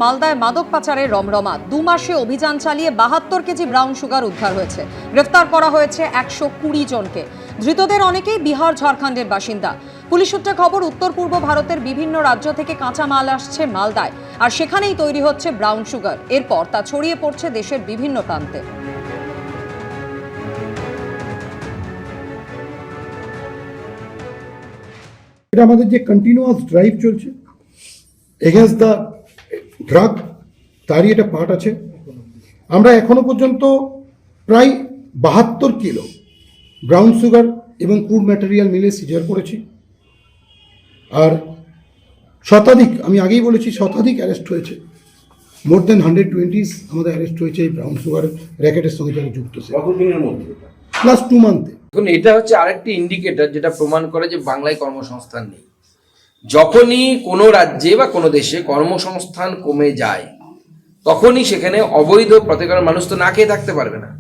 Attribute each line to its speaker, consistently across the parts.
Speaker 1: মালদায় মাদক পাচারের রমরমা। 2 মাসে অভিযান চালিয়ে 72 কেজি ব্রাউন সুগার উদ্ধার হয়েছে। গ্রেফতার করা হয়েছে 120 জনকে। ধৃতদের অনেকেই বিহার ঝাড়খণ্ডের বাসিন্দা। পুলিশ সূত্রে খবর, উত্তর পূর্ব ভারতের বিভিন্ন রাজ্য থেকে কাঁচা মাল আসছে মালদায়, আর সেখানেই তৈরি হচ্ছে ব্রাউন সুগার। এরপর তা ছড়িয়ে পড়ছে দেশের বিভিন্ন প্রান্তে।
Speaker 2: এটা আমাদের যে কন্টিনিউয়াস ড্রাইভ চলছে এগেনস্ট দ্য ড্রাগ, তারই এটা পার্ট আছে। আমরা এখনো পর্যন্ত প্রায় 72 কিলো ব্রাউন সুগার এবং ক্রুড ম্যাটেরিয়াল মিলে সিজার করেছি। আর শতাধিক, আমি আগেই বলেছি, শতাধিক অ্যারেস্ট হয়েছে। মোর দেন 120 আমাদের অ্যারেস্ট হয়েছে এই ব্রাউন সুগার র্যাকেটের সঙ্গে যারা যুক্ত।
Speaker 3: কতদিনের মধ্যে?
Speaker 2: লাস্ট 2 মান্থে।
Speaker 4: এখন এটা হচ্ছে আরেকটি ইন্ডিকেটর যেটা প্রমাণ করে যে বাংলায় কর্মসংস্থান নেই। যখনই কোনো রাজ্যে বা কোনো দেশে কর্মসংস্থান কমে যায় তখনই সেখানে অবৈধ প্রত্যেকের মানুষ তো না খেয়ে থাকতে পারবে না,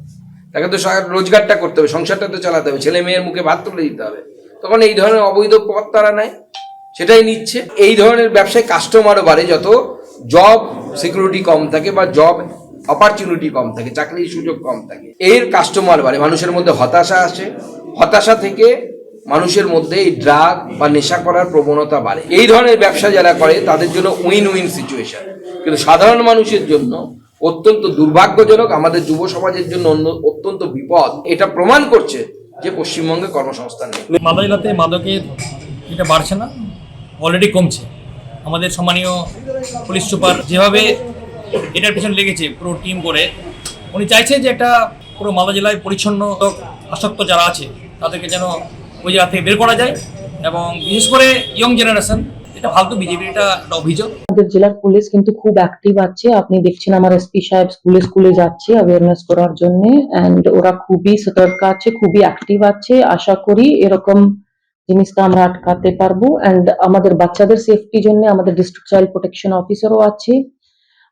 Speaker 4: তাকে তো রোজগারটা করতে হবে, সংসারটা তো চালাতে হবে, ছেলে মেয়ের মুখে ভাত তুলে দিতে হবে। তখন এই ধরনের অবৈধ পথ তারা নেয়, সেটাই নিচ্ছে। এই ধরনের ব্যবসায় কাস্টমারও বাড়ে যত জব সিকিউরিটি কম থাকে বা জব অপরচুনিটি কম থাকে, চাকরির সুযোগ কম থাকে। এর কাস্টমার বাড়ে, মানুষের মধ্যে হতাশা আসে, হতাশা থেকে মানুষের মধ্যে এই ড্রাগ বা নেশা করার প্রবণতা বাড়ে। এই ধরনের ব্যবসা যারা করে তাদের জন্য উইন উইন সিচুয়েশন, কিন্তু সাধারণ মানুষের জন্য অত্যন্ত দুর্ভাগ্যজনক, আমাদের যুব সমাজের জন্য অত্যন্ত বিপদ। এটা প্রমাণ করছে যে পশ্চিমবঙ্গে কর্মসংস্থান নেই।
Speaker 5: মালদা জেলাতে মাদকের এটা বাড়ছে না, অলরেডি কমছে। আমাদের সম্মানীয় পুলিশ সুপার যেভাবে এটার পেছনে লেগেছে পুরো টিম করে, উনি চাইছে যে একটা পুরো মালদা জেলায় পরিচ্ছন্ন আসক্ত যারা আছে তাদেরকে যেন ওই জায়গা থেকে বের করা যায়, এবং বিশেষ করে ইয়ং জেনারেশন, এটা ফালতু বিজেপির একটা অভিযোগ।
Speaker 6: আমাদের জেলার পুলিশ কিন্তু খুব অ্যাক্টিভ আছে। আপনি দেখছেন আমার এসপি সাহেব স্কুলে স্কুলে যাচ্ছে অ্যাওয়ারনেস করার জন্য, এন্ড ওরা খুবই সতর্ক আছে, খুবই অ্যাক্টিভ আছে। আশা করি এরকম জিনিসটা আমরা আটকাতে পারবো। এন্ড আমাদের বাচ্চাদের সেফটির জন্য আমাদের ডিস্ট্রিক্ট চাইল্ড প্রোটেকশন অফিসারও আছে,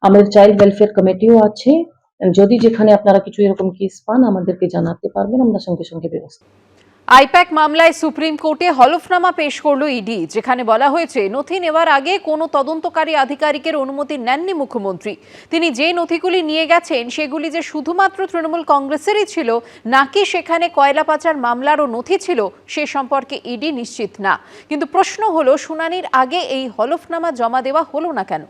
Speaker 6: আমাদের চাইল্ড ওয়েলফেয়ার কমিটিও আছে। যদি যেখানে আপনারা কিছু এরকম কেস পান আমাদেরকে জানাতে পারবেন, আমরা সঙ্গে সঙ্গে ব্যবস্থা।
Speaker 1: আইপ্যাক মামলায় সুপ্রিম কোর্টে হলফনামা পেশ করল ইডি, যেখানে বলা হয়েছে নথি নেওয়ার আগে কোনো তদন্তকারী আধিকারিকের অনুমতি নেননি মুখ্যমন্ত্রী। তিনি যে নথিগুলি নিয়ে গেছেন সেগুলি যে শুধুমাত্র তৃণমূল কংগ্রেসেরই ছিল নাকি সেখানে কয়লা পাচার মামলারও নথি ছিল সে সম্পর্কে ইডি নিশ্চিত না। কিন্তু প্রশ্ন হলো, শুনানির আগে এই হলফনামা জমা দেওয়া হলো না কেন?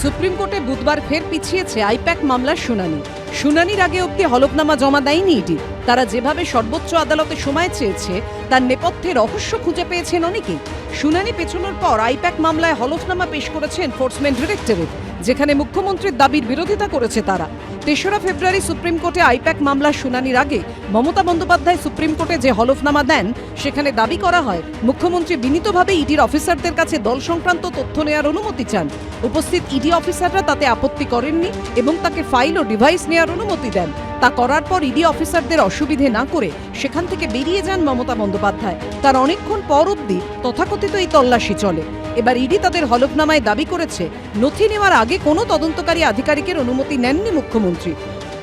Speaker 7: সুপ্রিম কোর্টে বুধবার ফের পিছিয়েছে আইপ্যাক মামলার শুনানি। শুনানির আগে অবধি হলফনামা জমা দেয়নি ইডি। তারা যেভাবে সর্বোচ্চ আদালতে সময় চেয়েছে তার নেপথ্যে রহস্য খুঁজে পেয়েছেন অনেকেই। শুনানি পেছনোর পর আইপ্যাক মামলায় হলফনামা পেশ করেছে এনফোর্সমেন্ট ডিরেক্টরেট, যেখানে মুখ্যমন্ত্রীর দাবির বিরোধিতা করেছে তারা। 3রা ফেব্রুয়ারি সুপ্রিম কোর্টে আইপ্যাক মামলার শুনানির আগে মমতা বন্দ্যোপাধ্যায় সুপ্রিম কোর্টে যে হলফনামা দেন সেখানে দাবি করা হয় মুখ্যমন্ত্রী বিনীতভাবে ইডির অফিসারদের কাছে দল সংক্রান্ত তথ্য নেওয়ার অনুমতি চান। উপস্থিত ইডি অফিসাররা তাতে আপত্তি করেননি এবং তাকে ফাইল ও ডিভাইস নেওয়ার অনুমতি দেন। তা করার পর ইডি অফিসারদের অসুবিধে না করে সেখান থেকে বেরিয়ে যান মমতা বন্দ্যোপাধ্যায়। তার অনেকক্ষণ পর অবধি তথাকথিত এই তল্লাশি চলে। এবার ইডি তাদের হলফনামায় দাবি করেছে নথি নেওয়ার আগে কোনো তদন্তকারী আধিকারিকের অনুমতি নেননি মুখ্যমন্ত্রী।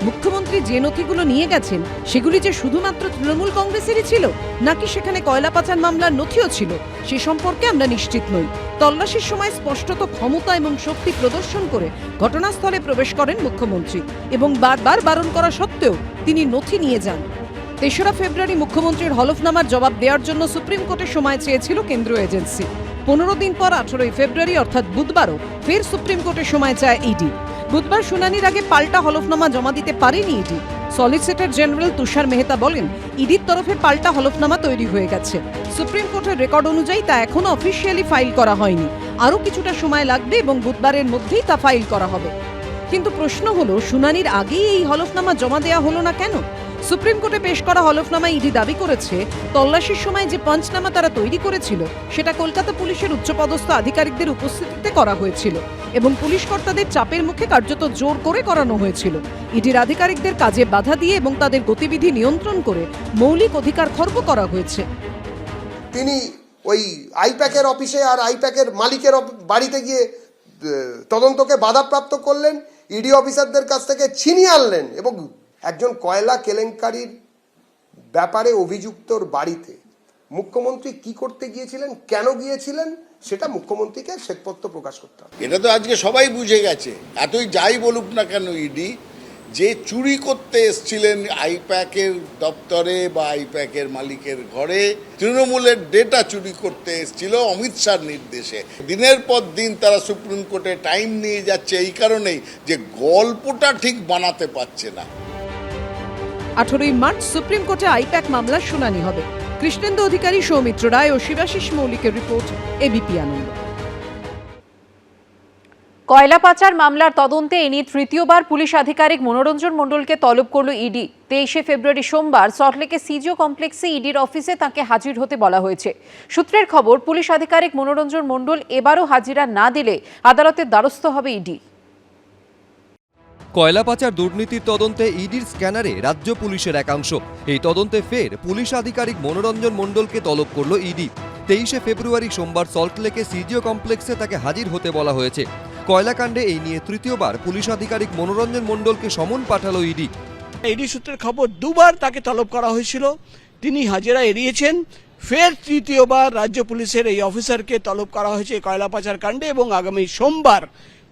Speaker 7: মুখ্যমন্ত্রী যে নথিগুলো নিয়ে গেছেন সেগুলি যে শুধুমাত্র তৃণমূল কংগ্রেসেরই ছিল নাকি সেখানে কয়লা পাচার মামলার নথিও ছিল সে সম্পর্কে আমরা নিশ্চিত নই। তল্লাশির সময় স্পষ্টত ক্ষমতা এবং শক্তি প্রদর্শন করে ঘটনাস্থলে প্রবেশ করেন মুখ্যমন্ত্রী এবং বারবার বারণ করা সত্ত্বেও তিনি নথি নিয়ে যান। 3রা ফেব্রুয়ারি মুখ্যমন্ত্রীর হলফনামার জবাব দেওয়ার জন্য সুপ্রিম কোর্টে সময় চেয়েছিল কেন্দ্রীয় এজেন্সি। 15 দিন পর 18 ফেব্রুয়ারি অর্থাৎ বুধবারও ফের সুপ্রিম কোর্টে সময় চায় ইডি। বুধবার শুনানির আগে পাল্টা হলফনামা জমা দিতে পারেনি ইডি। সলিসিটর জেনারেল তুষার মেহতা বলেন, ইডির তরফে পাল্টা হলফনামা তৈরি হয়ে গেছে। সুপ্রিম কোর্টের রেকর্ড অনুযায়ী তা এখনো অফিসিয়ালি ফাইল করা হয়নি, আরও কিছুটা সময় লাগবে এবং বুধবারের মধ্যেই তা ফাইল করা হবে। কিন্তু প্রশ্ন হলো, শুনানির আগেই এই হলফনামা জমা দেওয়া হলো না কেন? সুপ্রিম কোর্টে পেশ করা হলফনামায় ইডি দাবি করেছে তল্লাশির সময় যে পঞ্চনামা তারা তৈরি করেছিল সেটা কলকাতা পুলিশের উচ্চপদস্থ আধিকারিকদের উপস্থিতিতে করা হয়েছিল এবং পুলিশ কর্তাদের চাপের মুখে কার্যত জোর করে করানো হয়েছিল। ইডির আধিকারিকদের কাজে বাধা দিয়ে এবং তাদের গতিবিধি নিয়ন্ত্রণ করে মৌলিক অধিকার খর্ব করা হয়েছে।
Speaker 8: তিনি ওই আইপ্যাকের অফিসে আর আইপ্যাকের মালিকের বাড়িতে গিয়ে তদন্তকে বাধাপ্রাপ্ত করলেন, ইডি অফিসারদের কাছ থেকে ছিনিয়ে আনলেন এবং একজন কয়লা কেলেঙ্কারির ব্যাপারে অভিযুক্তর বাড়িতে মুখ্যমন্ত্রী কি করতে গিয়েছিলেন, কেন গিয়েছিলেন সেটা মুখ্যমন্ত্রীকে শ্বেতপত্র প্রকাশ করতে হবে।
Speaker 3: এটা তো আজকে সবাই বুঝে গেছে, এতই যাই বলুক না কেন ইডি, যে চুরি করতে এসছিলেন আইপ্যাকের দপ্তরে বা আইপ্যাকের মালিকের ঘরে, তৃণমূলের ডেটা চুরি করতে এসছিল অমিত শাহর নির্দেশে। দিনের পর দিন তারা সুপ্রিম কোর্টে টাইম নিয়ে যাচ্ছে এই কারণেই যে গল্পটা ঠিক বানাতে পারছে না।
Speaker 7: 18ই মার্চ সুপ্রিম কোর্টে আইপ্যাক মামলার শুনানি হবে। কৃষ্ণেন্দু অধিকারী, সৌমিত্র রায় ও শিবাশিস মৌলিকের রিপোর্ট, এবিপি আনন্দ।
Speaker 1: কয়লা পাচার মামলার তদন্তে এ নিয়ে তৃতীয়বার পুলিশ আধিকারিক মনোরঞ্জন মণ্ডলকে তলব করল ইডি। 23শে ফেব্রুয়ারি সোমবার সল্টলেকে সিজিও কমপ্লেক্সে ইডির অফিসে তাকে হাজির হতে বলা হয়েছে। সূত্রের খবর, পুলিশ আধিকারিক মনোরঞ্জন মণ্ডল এবারও হাজিরা না দিলে আদালতের দ্বারস্থ হবে ইডি।
Speaker 9: কয়লা পাচার দুর্নীতির তদন্তে ইডির স্ক্যানারে রাজ্য পুলিশের একাংশ। এই তদন্তে ফের পুলিশ আধিকারিক মনোরঞ্জন মণ্ডলকে তলব করল ইডি। 23শে ফেব্রুয়ারি সোমবার সল্টলেকে সিজিও কমপ্লেক্সে তাকে হাজির হতে বলা হয়েছে। কয়লাকাণ্ডে এই নিয়ে তৃতীয়বার পুলিশ আধিকারিক মনোরঞ্জন মণ্ডলকে সমন পাঠালো ইডি।
Speaker 10: ইডি সূত্রের খবর, দুবার তাকে তলব করা হয়েছিল, তিনি হাজিরা এড়িয়েছেন। ফের তৃতীয়বার রাজ্য পুলিশের এই অফিসারকে তলব করা হয়েছে কয়লা পাচার কাণ্ডে এবং আগামী সোমবার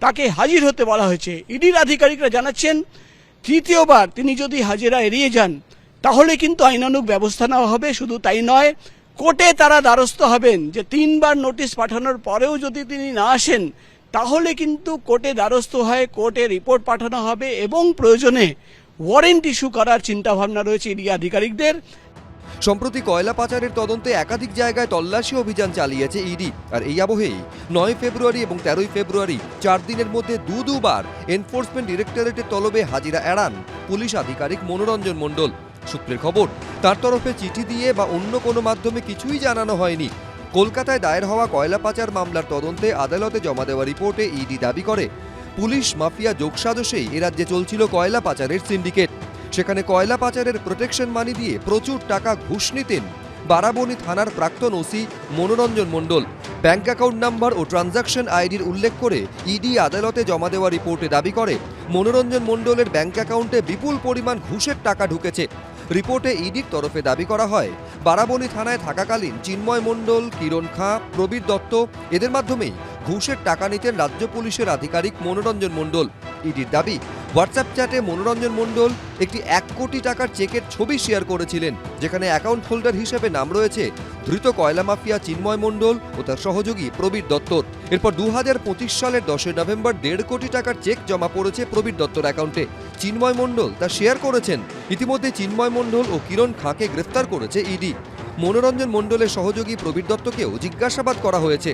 Speaker 10: তাকে হাজির হতে বলা হয়েছে। ইডির আধিকারিকরা জানাচ্ছেন, তৃতীয়বার তিনি যদি হাজিরা এড়িয়ে যান তাহলে কিন্তু আইনানুগ ব্যবস্থা নেওয়া হবে। শুধু তাই নয়, কোর্টে তারা দ্বারস্থ হবেন যে 3বার নোটিশ পাঠানোর পরেও যদি তিনি না আসেন তাহলে কিন্তু কোর্টে দ্বারস্থ হয়ে কোর্টে রিপোর্ট পাঠানো হবে এবং প্রয়োজনে ওয়ারেন্ট ইস্যু করার চিন্তাভাবনা রয়েছে ইডি আধিকারিকদের।
Speaker 9: সম্প্রতি কয়লা পাচারের তদন্তে একাধিক জায়গায় তল্লাশি অভিযান চালিয়েছে ইডি। আর এই আবহেই 9 ফেব্রুয়ারি এবং 13 ফেব্রুয়ারি 4 দিনের মধ্যে দুবার এনফোর্সমেন্ট ডিরেক্টরেটের তলবে হাজিরা এড়ান পুলিশ আধিকারিক মনোরঞ্জন মণ্ডল। সূত্রের খবর, তার তরফে চিঠি দিয়ে বা অন্য কোনো মাধ্যমে কিছুই জানানো হয়নি। কলকাতায় দায়ের হওয়া কয়লা পাচার মামলার তদন্তে আদালতে জমা দেওয়া রিপোর্টে ইডি দাবি করে, পুলিশ মাফিয়া যোগসাজশেই এ রাজ্যে চলছিল কয়লা পাচারের সিন্ডিকেট। সেখানে কয়লা পাচারের প্রোটেকশন মানি দিয়ে প্রচুর টাকা ঘুষ নিতেন বারাবণী থানার প্রাক্তন ওসি মনোরঞ্জন মণ্ডল। ব্যাংক অ্যাকাউন্ট নাম্বার ও ট্রানজাকশন আইডির উল্লেখ করে ইডি আদালতে জমা দেওয়া রিপোর্টে দাবি করে, মনোরঞ্জন মণ্ডলের ব্যাংক অ্যাকাউন্টে বিপুল পরিমাণ ঘুষের টাকা ঢুকেছে। রিপোর্টে ইডির তরফে দাবি করা হয়, বারাবণী থানায় থাকাকালীন চিন্ময় মণ্ডল, কিরণ খাঁ, প্রবীর দত্ত এদের মাধ্যমেই ঘুষের টাকা নিতেন রাজ্য পুলিশের আধিকারিক মনোরঞ্জন মণ্ডল। ইডির দাবি, হোয়াটসঅ্যাপ চ্যাটে মনোরঞ্জন মণ্ডল একটি 1 কোটি টাকার চেকের ছবি শেয়ার করেছিলেন, যেখানে অ্যাকাউন্ট হোল্ডার হিসেবে নাম রয়েছে ধৃত কয়লা মাফিয়া চিন্ময় মণ্ডল ও তার সহযোগী প্রবীর দত্তর। এরপর 2025 সালের 10 নভেম্বর 1.5 কোটি টাকার চেক জমা পড়েছে প্রবীর দত্তর অ্যাকাউন্টে। চিন্ময় মণ্ডল তা শেয়ার করেছেন। ইতিমধ্যে চিন্ময় মণ্ডল ও কিরণ খাঁকে গ্রেফতার করেছে ইডি। মনোরঞ্জন মণ্ডলের সহযোগী প্রবীর দত্তকেও জিজ্ঞাসাবাদ করা হয়েছে।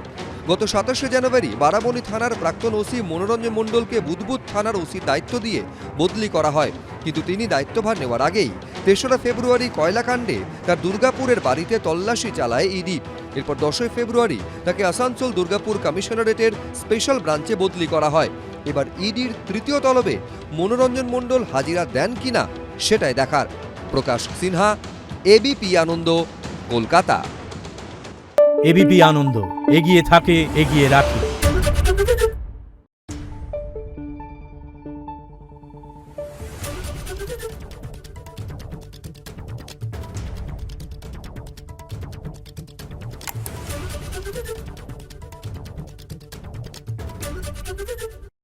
Speaker 9: গত 27শে জানুয়ারি বারাবণী থানার প্রাক্তন ওসি মনোরঞ্জন মণ্ডলকে বুদবুদ থানার ওসির দায়িত্ব দিয়ে বদলি করা হয়, কিন্তু তিনি দায়িত্বভার নেওয়ার আগেই 3রা ফেব্রুয়ারি কয়লাকাণ্ডে তার দুর্গাপুরের বাড়িতে তল্লাশি চালায় ইডি। এরপর 10 ফেব্রুয়ারি তাকে আসানসোল দুর্গাপুর কমিশনারেটের স্পেশাল ব্রাঞ্চে বদলি করা হয়। এবার ইডির তৃতীয় তলবে মনোরঞ্জন মণ্ডল হাজিরা দেন কিনা সেটাই দেখার। প্রকাশ সিনহা, এবিপি আনন্দ, কলকাতা।
Speaker 11: এবিপি আনন্দ, এগিয়ে থাকে, এগিয়ে রাখে।